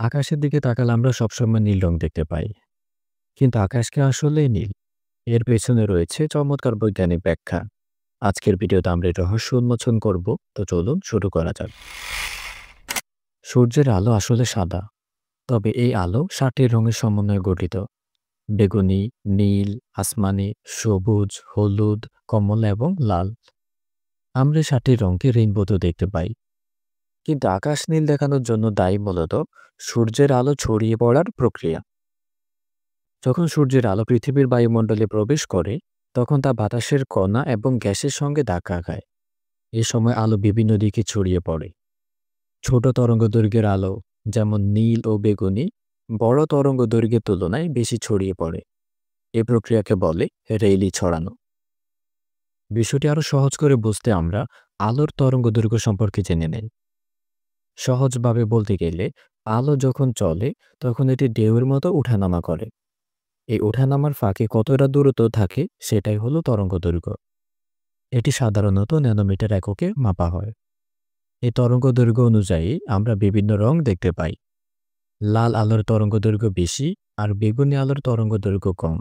আকাশের দিকে তাকালে আমরা সবসময় নীল রং দেখতে পাই। কিন্তু আকাশ কি আসলেই নীল? এর পেছনে রয়েছে চমৎকার বৈজ্ঞানিক ব্যাখ্যা। আজকের ভিডিওতে আমরা এই রহস্য উন্মোচন করব। তো চলুন শুরু করা যাক। সূর্যের আলো আসলে সাদা, তবে এই আলো 7টি রঙের সমন্বয়ে গঠিত। বেগুনি, নীল, আসমানি, সবুজ, হলুদ, কমলা এবং লাল। আমরা 7টি রঙকে রেইনবোতেও দেখতে পাই। কিন্তু আকাশ নীল দেখানোর জন্য দায়ী মূলত সূর্যের আলো ছড়িয়ে পড়ার প্রক্রিয়া। যখন সূর্যের আলো পৃথিবীর বায়ুমণ্ডলে প্রবেশ করে, তখন তা বাতাসের কণা এবং গ্যাসের সঙ্গে ধাক্কা খায়। এ সময় আলো বিভিন্ন দিকে ছড়িয়ে পড়ে। ছোট তরঙ্গদৈর্ঘ্যের আলো, যেমন নীল ও বেগুনি, বড় তরঙ্গদৈর্ঘ্যের তুলনায় বেশি ছড়িয়ে পড়ে। এ প্রক্রিয়াকে বলে রেইলি ছড়ানো। বিষয়টি আরও সহজ করে বুঝতে আমরা আলোর তরঙ্গদৈর্ঘ্য সম্পর্কে জেনে নেই। সহজভাবে বলতে গেলে, আলো যখন চলে তখন এটি ঢেউয়ের মতো ওঠানামা করে। এই ওঠানামার ফাঁকে কতটা দূরত্ব থাকে সেটাই হলো তরঙ্গদৈর্ঘ্য। এটি সাধারণত ন্যানোমিটার এককে মাপা হয়। এই তরঙ্গদৈর্ঘ্য অনুযায়ী আমরা বিভিন্ন রং দেখতে পাই। লাল আলোর তরঙ্গদৈর্ঘ্য বেশি আর বেগুনি আলোর তরঙ্গদৈর্ঘ্য কম।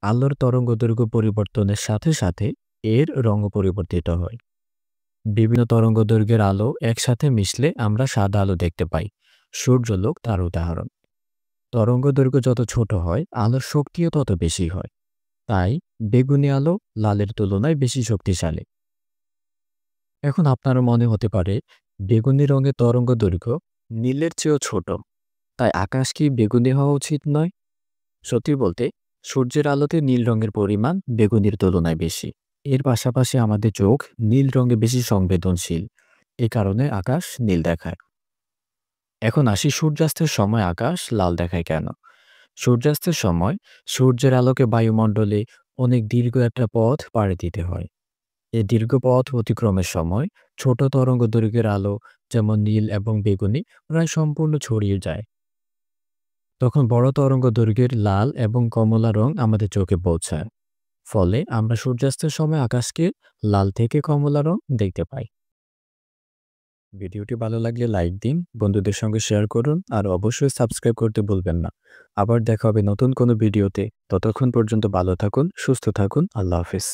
আলোর তরঙ্গদৈর্ঘ্য পরিবর্তনের সাথে সাথে এর রঙও পরিবর্তিত হয়। বিভিন্ন তরঙ্গদৈর্ঘ্যের আলো একসাথে মিশলে আমরা সাদা আলো দেখতে পাই। সূর্যালোক তার উদাহরণ। তরঙ্গদৈর্ঘ্য যত ছোট হয়, আলোর শক্তিও তত বেশি হয়। তাই বেগুনি আলো লালের তুলনায় বেশি শক্তিশালী। এখন আপনারও মনে হতে পারে, বেগুনি রঙের তরঙ্গদৈর্ঘ্য নীলের চেয়েও ছোট, তাই আকাশ কি বেগুনি হওয়া উচিত নয়? সত্যি বলতে, সূর্যের আলোতে নীল রঙের পরিমাণ বেগুনির তুলনায় বেশি। এর পাশাপাশি আমাদের চোখ নীল রঙে বেশি সংবেদনশীল। এ কারণে আকাশ নীল দেখায়। এখন আসি সূর্যাস্তের সময় আকাশ লাল দেখায় কেন। সূর্যাস্তের সময় সূর্যের আলোকে বায়ুমণ্ডলে অনেক দীর্ঘ একটা পথ পাড়ি দিতে হয়। এই দীর্ঘ পথ অতিক্রমের সময় ছোট তরঙ্গদৈর্ঘ্যের আলো, যেমন নীল এবং বেগুনি, প্রায় সম্পূর্ণ ছড়িয়ে যায়। তখন বড় তরঙ্গদৈর্ঘ্যের লাল এবং কমলা রং আমাদের চোখে পৌঁছায়। ফলে আমরা সূর্যাস্তের সময় আকাশকে লাল থেকে কমলা রং দেখতে পাই। ভিডিওটি ভালো লাগলে লাইক দিন, বন্ধুদের সঙ্গে শেয়ার করুন আর অবশ্যই সাবস্ক্রাইব করতে ভুলবেন না। আবার দেখা হবে নতুন কোনো ভিডিওতে। ততক্ষণ পর্যন্ত ভালো থাকুন, সুস্থ থাকুন। আল্লাহ হাফেজ।